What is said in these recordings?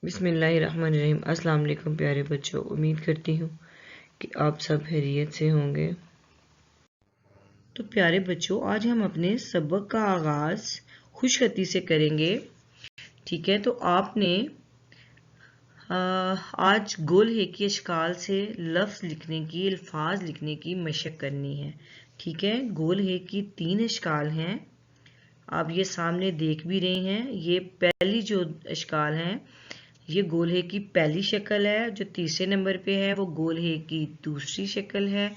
بسم اللہ الرحمن الرحیم۔ السلام علیکم پیارے بچوں، امید کرتی ہوں کہ آپ سب خیریت سے ہوں گے۔ تو پیارے بچوں، آج ہم اپنے سبق کا آغاز خوش خطی سے کریں گے، ٹھیک ہے؟ تو آپ نے آج گول ہے کی اشکال سے لفظ لکھنے کی، الفاظ لکھنے کی مشق کرنی ہے، ٹھیک ہے؟ گول ہے کی 3 اشکال ہیں، آپ یہ سامنے دیکھ بھی رہے ہیں۔ یہ پہلی جو اشکال ہیں یہ گول ہے کی پہلی شکل ہے، جو تیسرے نمبر پہ ہے وہ گول ہے کی دوسری شکل ہے،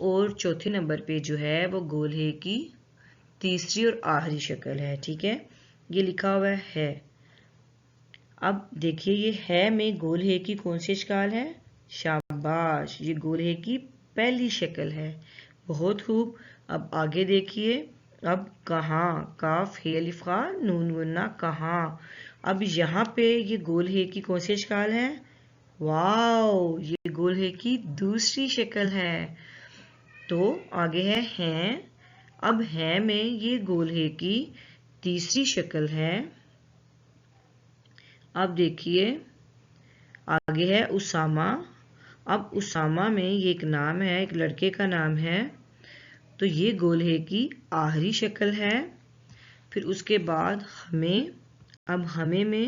اور چوتھے نمبر پہ جو ہے وہ گول ہے کی تیسری اور آخری شکل ہے، ٹھیک ہے؟ یہ لکھا ہوا ہے۔ اب دیکھیے یہ ہے میں گول ہے کی کون سی اشکال ہے؟ شاباش، یہ گول ہے کی پہلی شکل ہے، بہت خوب۔ اب آگے دیکھیے، اب کہاں، کاف ہے الف خا نون گنا کہاں، اب یہاں پہ یہ گول ہے کی کون سی اشکال ہے؟ واو، یہ گول ہے کی دوسری شکل ہے۔ تو آگے ہے ہیں، اب ہیں میں یہ گول ہے کی تیسری شکل ہے۔ اب دیکھیے آگے ہے اسامہ، اب اسامہ میں یہ ایک نام ہے، ایک لڑکے کا نام ہے، تو یہ گول ہے کی آخری شکل ہے۔ پھر اس کے بعد ہمیں، اب ہمیں میں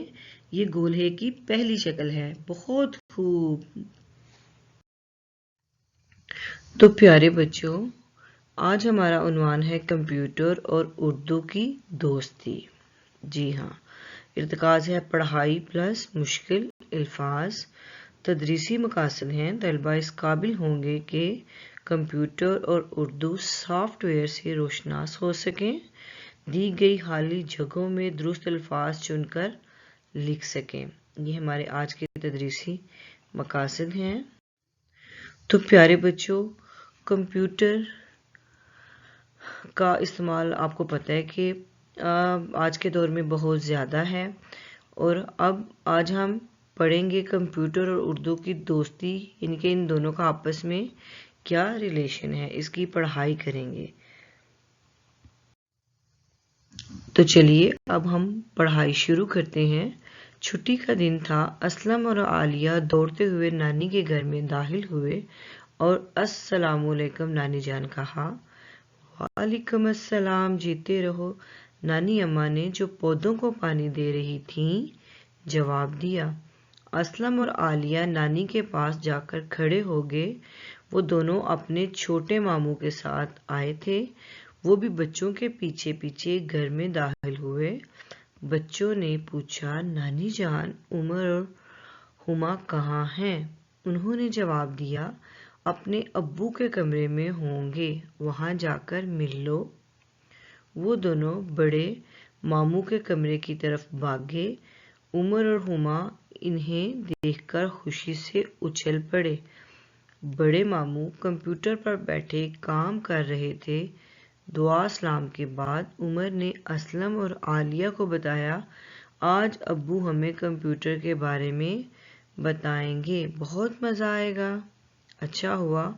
یہ گول ہے کی پہلی شکل ہے، بہت خوب۔ تو پیارے بچوں، آج ہمارا عنوان ہے کمپیوٹر اور اردو کی دوستی۔ جی ہاں، ارتکاز ہے پڑھائی پلس مشکل الفاظ۔ تدریسی مقاصد ہیں، طلبہ اس قابل ہوں گے کہ کمپیوٹر اور اردو سافٹ ویئر سے روشناس ہو سکیں، دی گئی خالی جگہوں میں درست الفاظ چن کر لکھ سکیں۔ یہ ہمارے آج کے تدریسی مقاصد ہیں۔ تو پیارے بچوں، کمپیوٹر کا استعمال آپ کو پتہ ہے کہ آج کے دور میں بہت زیادہ ہے، اور اب آج ہم پڑھیں گے کمپیوٹر اور اردو کی دوستی، یعنی کہ ان دونوں کا آپس میں کیا ریلیشن ہے، اس کی پڑھائی کریں گے۔ تو چلیے اب ہم پڑھائی شروع کرتے ہیں۔ چھٹی کا دن تھا، اسلم اور عالیہ دوڑتے ہوئے نانی کے گھر میں داخل ہوئے اور السلام علیکم نانی جان کہا۔ وعلیکم السلام، جیتے رہو، نانی اماں نے جو پودوں کو پانی دے رہی تھیں جواب دیا۔ اسلم اور عالیہ نانی کے پاس جا کر کھڑے ہو گئے، وہ دونوں اپنے چھوٹے ماموں کے ساتھ آئے تھے، وہ بھی بچوں کے پیچھے پیچھے گھر میں داخل ہوئے۔ بچوں نے پوچھا، نانی جان، عمر اور ہما کہاں ہیں؟ انہوں نے جواب دیا، اپنے ابو کے کمرے میں ہوں گے، وہاں جا کر مل لو۔ وہ دونوں بڑے ماموں کے کمرے کی طرف بھاگے، عمر اور ہما انہیں دیکھ کر خوشی سے اچھل پڑے۔ بڑے ماموں کمپیوٹر پر بیٹھے کام کر رہے تھے۔ دعا سلام کے بعد عمر نے اسلم اور عالیہ کو بتایا، آج ابو ہمیں کمپیوٹر کے بارے میں بتائیں گے، بہت مزہ آئے گا۔ اچھا ہوا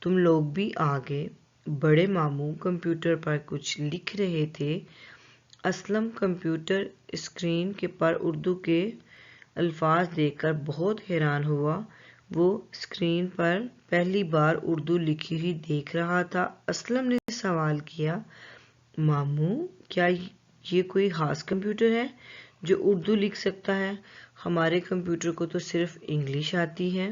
تم لوگ بھی آ گئے۔ بڑے ماموں کمپیوٹر پر کچھ لکھ رہے تھے۔ اسلم کمپیوٹر اسکرین پر اردو کے الفاظ دیکھ کر بہت حیران ہوا، وہ اسکرین پر پہلی بار اردو لکھی ہوئی دیکھ رہا تھا۔ اسلم نے سوال کیا، ماموں، کیا یہ کوئی خاص کمپیوٹر ہے جو اردو لکھ سکتا ہے؟ ہمارے کمپیوٹر کو تو صرف انگلش آتی ہے۔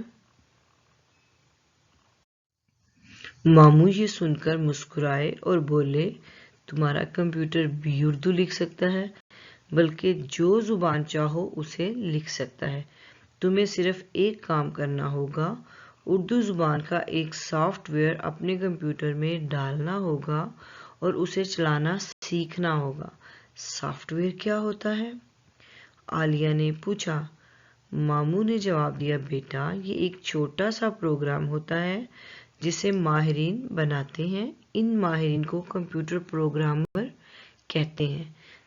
ماموں یہ سن کر مسکرائے اور بولے، تمہارا کمپیوٹر بھی اردو لکھ سکتا ہے، بلکہ جو زبان چاہو اسے لکھ سکتا ہے۔ تمہیں صرف ایک کام کرنا ہوگا، اردو زبان کا ایک سافٹ ویئر اپنے کمپیوٹر میں ڈالنا ہوگا اور اسے چلانا سیکھنا ہوگا۔ سافٹ ویئر کیا ہوتا ہے؟ عالیہ نے پوچھا۔ ماموں نے جواب دیا، بیٹا، یہ ایک چھوٹا سا پروگرام ہوتا ہے جسے ماہرین بناتے ہیں، ان ماہرین کو کمپیوٹر پروگرامر کہتے ہیں۔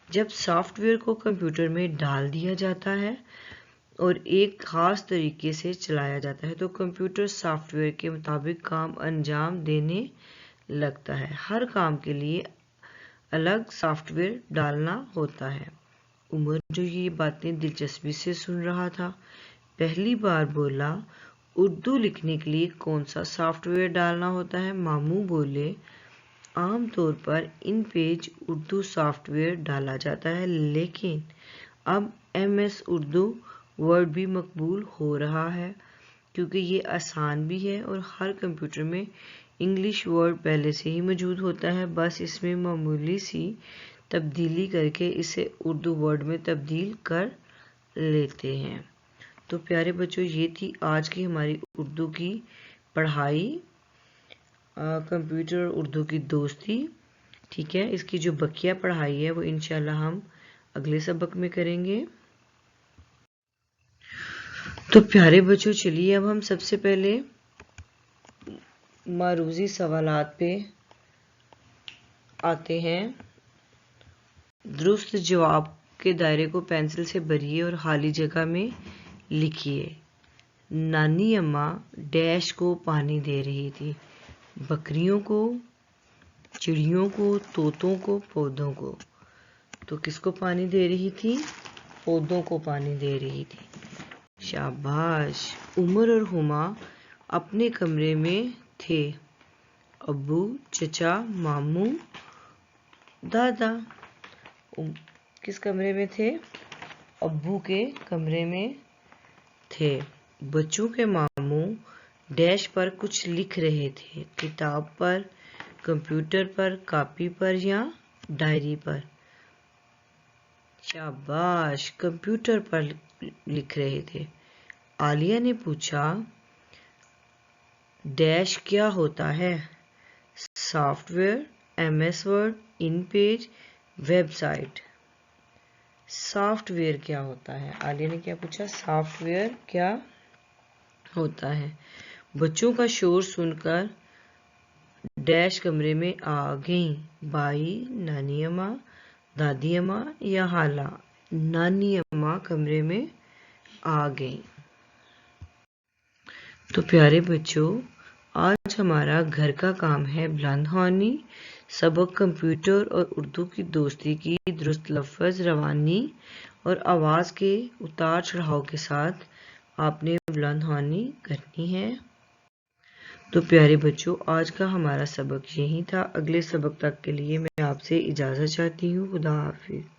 جب سافٹ ویئر کو کمپیوٹر میں ڈال دیا جاتا ہے اور ایک خاص طریقے سے چلایا جاتا ہے تو کمپیوٹر سافٹ ویئر کے مطابق کام انجام دینے لگتا ہے۔ ہر کام کے لیے الگ سافٹ ویئر ڈالنا ہوتا ہے۔ عمر جو یہ باتیں دلچسپی سے سن رہا تھا پہلی بار بولا، اردو لکھنے کے لیے کون سا سافٹ ویئر ڈالنا ہوتا ہے؟ ماموں بولے، عام طور پر ان پیج اردو سافٹ ویئر ڈالا جاتا ہے، لیکن اب MS اردو ورڈ بھی مقبول ہو رہا ہے کیونکہ یہ آسان بھی ہے اور ہر کمپیوٹر میں انگلش ورڈ پہلے سے ہی موجود ہوتا ہے، بس اس میں معمولی سی تبدیلی کر کے اسے اردو ورڈ میں تبدیل کر لیتے ہیں۔ تو پیارے بچوں، یہ تھی آج کی ہماری اردو کی پڑھائی، کمپیوٹر اور اردو کی دوستی، ٹھیک ہے۔ اس کی جو بقیہ پڑھائی ہے وہ انشاءاللہ ہم اگلے سبق میں کریں گے۔ تو پیارے بچوں، چلیے اب ہم سب سے پہلے معروضی سوالات پہ آتے ہیں۔ درست جواب کے دائرے کو پینسل سے بھریے اور خالی جگہ میں لکھیے۔ نانی اماں ڈیش کو پانی دے رہی تھی، بکریوں کو، چڑیوں کو، طوطوں کو، پودوں کو۔ تو کس کو پانی دے رہی تھی؟ پودوں کو پانی دے رہی تھی۔ شاباش۔ عمر اور ہما اپنے کمرے میں تھے، ابو، چچا، ماموں، دادا۔ کس کمرے میں تھے؟ ابو کے کمرے میں تھے۔ بچوں کے ماموں ڈیش پر کچھ لکھ رہے تھے، کتاب پر، کمپیوٹر پر، کاپی پر یا ڈائری پر؟ شاباش، کمپیوٹر پر لکھ رہے تھے۔ عالیہ نے پوچھا، ڈیش کیا ہوتا ہے؟ Software, MS word, InPage, website. Software کیا ہوتا ہے؟ عالیہ نے کیا پوچھا؟ سافٹ ویئر کیا ہوتا ہے؟ بچوں کا شور سن کر ڈیش کمرے میں آ گئیں، بائی، نانی اماں، دادی اماں یا خالہ؟ نانی اماں کمرے میں آ گئیں۔ تو پیارے بچوں، آج ہمارا گھر کا کام ہے بلند خوانی۔ سبق کمپیوٹر اور اردو کی دوستی کی درست لفظ، روانی اور آواز کے اتار چڑھاؤ کے ساتھ آپ نے بلند خوانی کرنی ہے۔ تو پیارے بچوں، آج کا ہمارا سبق یہی تھا۔ اگلے سبق تک کے لیے میں آپ سے اجازت چاہتی ہوں۔ خدا حافظ۔